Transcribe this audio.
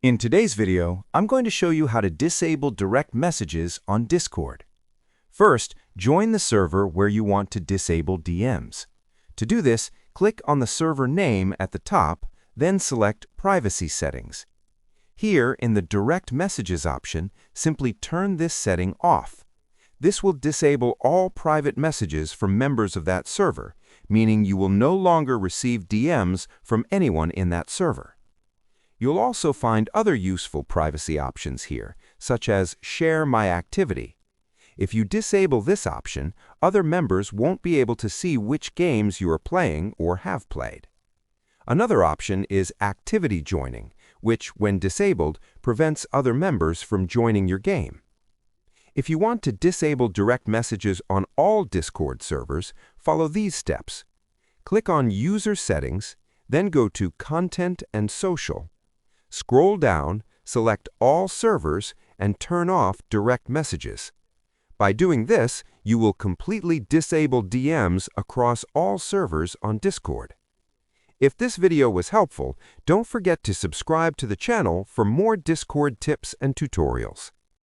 In today's video, I'm going to show you how to disable direct messages on Discord. First, join the server where you want to disable DMs. To do this, click on the server name at the top, then select Privacy Settings. Here, in the Direct Messages option, simply turn this setting off. This will disable all private messages from members of that server, meaning you will no longer receive DMs from anyone in that server. You'll also find other useful privacy options here, such as Share My Activity. If you disable this option, other members won't be able to see which games you are playing or have played. Another option is Activity Joining, which, when disabled, prevents other members from joining your game. If you want to disable direct messages on all Discord servers, follow these steps. Click on User Settings, then go to Content and Social. Scroll down, select All Servers, and turn off direct messages. By doing this, you will completely disable DMs across all servers on Discord. If this video was helpful, don't forget to subscribe to the channel for more Discord tips and tutorials.